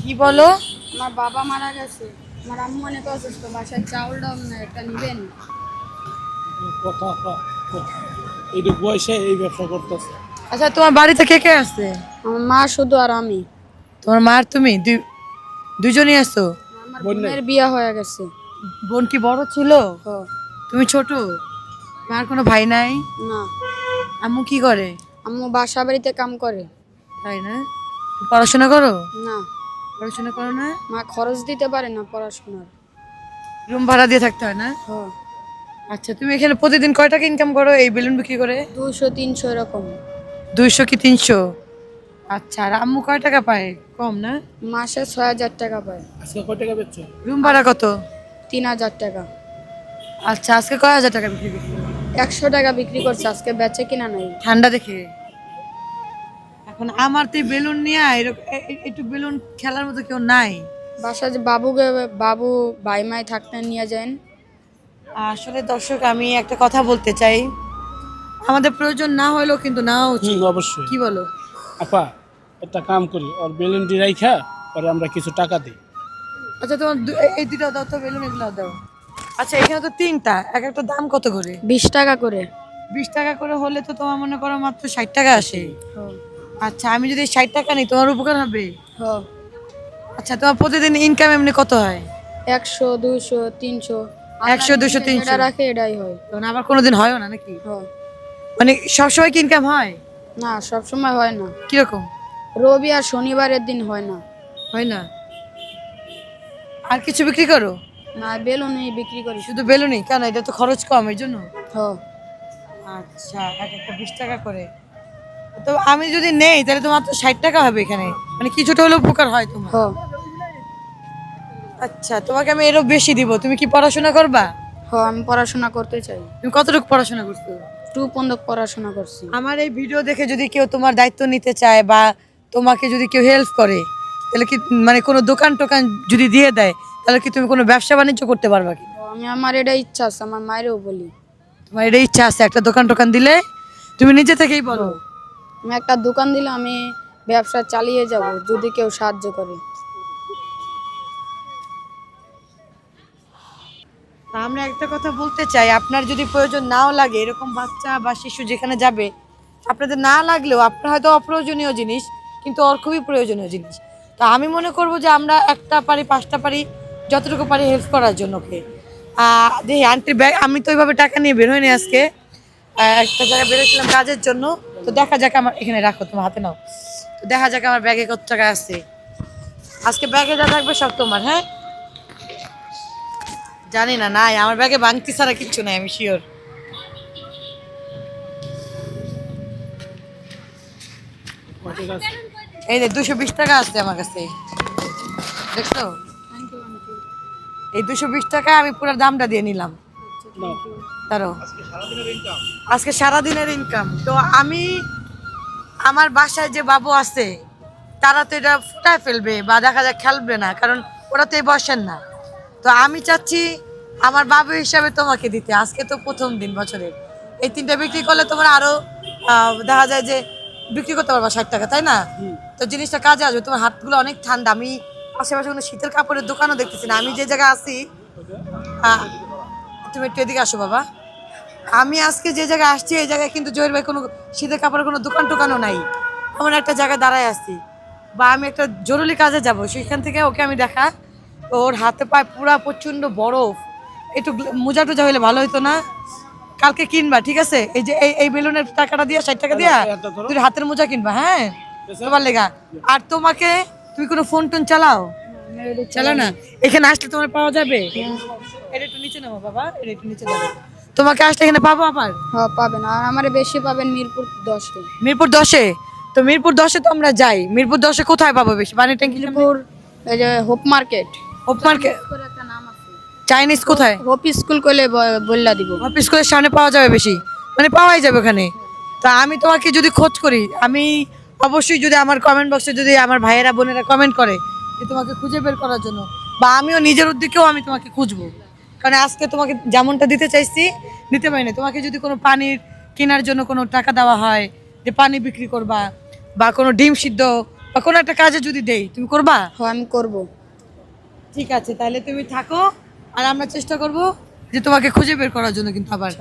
কি বলো? আমার বাবা মারা গেছে, আমার আম্মু অনেক অসুস্থ, বাসায় চাউল ডাল না, একটা নিবেন? কথা এইটুকু বয়সে এই ব্যবসা করতেছে। আচ্ছা, তোমার বাড়িতে কে কে আছে? আমার মা শুধু আর আমি। তোমার মা আর তুমি দুজনই আছো? আমার বোন নাই? বোনের বিয়ে হয়ে গেছে। বোন কি বড় ছিল? হ। তুমি ছোট? তোমার কোনো ভাই নাই? না, আম্মু কি করে? আম্মু বাসা বাড়িতে কাম করে। তাই না? তুমি পড়াশোনা করো? না, পড়াশোনা করো না? মা খরচ দিতে পারে না পড়াশোনার। রুম ভাড়া দিয়ে থাকতে হয় না? হ। আচ্ছা, তুমি এখানে প্রতিদিন কয় টাকা ইনকাম করো এই বেলুন বিক্রি করে? 200-300 এরকম। 200 কি 300? আচ্ছা, আর আম্মু কয় টাকা পায়? কম না? মাসে 6,000 টাকা পায়। আজকে কয় টাকা বেচছো? রুম ভাড়া কত? 3,000 টাকা। আচ্ছা, আজকে কয় হাজার টাকা বিক্রি করছো? 100 টাকা বিক্রি করছে, আজকে বেচে কিনা নাই। ঠান্ডা দেখে। এখন আমার তো এই বেলুন নিয়ে একটু বেলুন খেলার মতো কেউ নাই। বাসা যে বাবু ভাই মাই থাকতে নিয়ে যান। আসলে দর্শক, আমি একটা কথা বলতে চাই, আমাদের প্রয়োজন না হলেও কিন্তু নেওয়া উচিত। অবশ্যই। কি বলো? আপা, একটা কাম করি, ওর বেলুনটি রাইখা পরে আমরা কিছু টাকা দিই। আচ্ছা, তোমার এই দুটো দাও তো, বেলুন এগুলো দাও। আচ্ছা, এখানে তো তিনটা, এক একটা দাম কত করে? 20 টাকা করে। 20 টাকা করে হলে তো তোমার মনে করো মাত্র 60 টাকা আসে। হ। আচ্ছা, আমি যদি 60 টাকা নিই তোমার উপকার হবে? হ। আচ্ছা, তোমার প্রতিদিন ইনকাম এমনি কত হয়? 100, 200, 300। 100, 200, 300 যেটা রাখে এটাই হয়। তখন আবার কোনোদিন হয়ও না নাকি? হ। মানে সবসময় কি ইনকাম হয়? না, সব সময় হয় না। কিরকম? রবি আর শনিবারের দিন হয় না। হয় না? আর কিছু বিক্রি করো? না, বেলুনই বিক্রি করি। শুধু বেলুনই কেন? এটা তো খরচ কম, এই জন্য। হ। আচ্ছা, এক একটা 20 টাকা করে। তো আমি যদি নেই তাহলে তো মাত্র 60 টাকা হবে এখানে, মানে কিছুটা হলেও উপকার হয় তোমার। হ। আচ্ছা, তোমাকে আমি এরও বেশি দিব, তুমি কি পড়াশোনা করবা? হ, আমি পড়াশোনা করতে চাই। তুমি কতটুকু পড়াশোনা করছো? 2 পর্যন্ত পড়াশোনা করছি। আমার এই ভিডিও দেখে যদি কেউ তোমার দায়িত্ব নিতে চায় বা তোমাকে যদি কেউ হেল্প করে, তাহলে কি মানে কোনো দোকান টোকান যদি দিয়ে দেয়, তাহলে কি তুমি কোনো ব্যবসা বাণিজ্য করতে পারবা কি? আমার এটা ইচ্ছা আছে, আমার মায়েরও বলি। তোমার এটা ইচ্ছা আছে একটা দোকান টোকান দিলে? তুমি নিজে থেকেই বলো। আমি একটা দোকান দিলে আমি ব্যবসা চালিয়ে যাব যদি কেউ সাহায্য করে। আমরা একটা কথা বলতে চাই, আপনার যদি প্রয়োজন নাও লাগে, এরকম বাচ্চা বা শিশু যেখানে যাবে, আপনাদের না লাগলেও আপনার হয়তো অপ্রয়োজনীয় জিনিস, কিন্তু ওর খুবই প্রয়োজনীয় জিনিস। তো আমি মনে করব যে আমরা একটা পারি, পাঁচটা পারি, যতটুকু পারি হেল্প করার জন্য ওকে। দেখি আন্টির ব্যাগ, আমি তো ওইভাবে টাকা নিয়ে বের হইনি আজকে, একটা জায়গায় বেরোছিলাম কাজের জন্য। তো দেখা যাক, আমার এখানে রাখো, তোমার হাতে নাও। তো দেখা যাক আমার ব্যাগে কত টাকা আছে। আজকে ব্যাগে যা থাকবে সব তোমার, হ্যাঁ? জানি না, নাই আমার ব্যাগে বাংতি ছাড়া কিচ্ছু নাই, আমি শিওর। কয় টাকা আছে? এই যে 220 টাকা আছে আমার কাছে, দেখছো? এই 220 টাকা আমি পুরো দামটা দিয়ে নিলাম। নাও। ধরো, আজকে সারাদিনের ইনকাম। তো আমি, আমার বাসায় যে বাবু আছে তারা তো এটা ফুটায় ফেলবে বা দেখা যাক খেলবে না, কারণ ওরা তো এই বয়সের না। তো আমি চাচ্ছি আমার বাবু হিসাবে তোমাকে দিতে। আজকে তো প্রথম দিন বছরের, এই তিনটা বিক্রি করলে তোমার আরো দেখা যায় যে বিক্রি করতে পারবা 60 টাকা, তাই না? তো জিনিসটা কাজে আসবে। তোমার হাতগুলো অনেক ঠান্ডা, আমি আশেপাশে কোনো শীতের কাপড়ের দোকানও দেখতেছি না। আমি যে জায়গায় আছি, আহ, তুমি একটু এদিকে আসো বাবা। আমি আজকে যে জায়গায় আসছি এই জায়গায় কিন্তু জহির ভাই কোনো শীতের কাপড়ের কোনো দোকান টোকানও নাই। এমন একটা জায়গায় দাঁড়ায় আছি, বা আমি একটা জরুরি কাজে যাব, সেখান থেকে ওকে আমি দেখা, তো ওর হাতে পায়ে পুরা প্রচন্ড বরফ। একটু মোজা টোজা হইলে ভালো হইতো না? কালকে কিনবা, ঠিক আছে? এই যে এই বেলুনের টাকাটা দিয়া, 60 টাকা দিয়া তুই হাতের মোজা কিনবা, হ্যাঁ, তোমার লেগা। আর তোমাকে, তুমি কোনো ফোন টোন চালাও? চালাও না? এখানে আসলে তোমার পাওয়া যাবে? এটা একটু নিচে নামো বাবা, এটা একটু নিচে নামো। তোমাকে আসলে এখানে পাবো আবার? হ্যাঁ, পাবেন। আর আমার বেশি পাবেন মিরপুর 10-এ। মিরপুর 10-এ? তো মিরপুর 10-এ তো আমরা যাই। মিরপুর 10-এ কোথায় পাবো বেশি? পানির ট্যাঙ্কি? মিরপুর এই যে হোপ মার্কেট। Hope market? করে একটা নাম আছে। চাইনিজ কোথায়? হোপ স্কুল কইলে বললা দিব। অফিস স্কুলের সামনে পাওয়া যাবে বেশি, মানে পাওয়াই যাবে ওখানে। তা আমি তোমাকে যদি খোঁজ করি, আমি অবশ্যই, যদি আমার কমেন্ট বক্সে যদি আমার ভাইয়েরা বোনেরা কমেন্ট করে যে তোমাকে খুঁজে বের করার জন্য, বা আমিও নিজের উদ্যোগেও আমি তোমাকে খুঁজবো, কারণ আজকে তোমাকে যেমনটা দিতে চাইছি দিতে পারি না। তোমাকে যদি কোনো পানির কেনার জন্য কোনো টাকা দেওয়া হয়, যে পানি বিক্রি করবা, বা কোনো ডিম সিদ্ধ বা কোনো একটা কাজে যদি দেই তুমি করবা? হ্যাঁ আমি করব। ঠিক আছে, তাহলে তুমি থাকো আর আমরা চেষ্টা করব যে তোমাকে খুঁজে বের করার জন্য কিন্তু আবার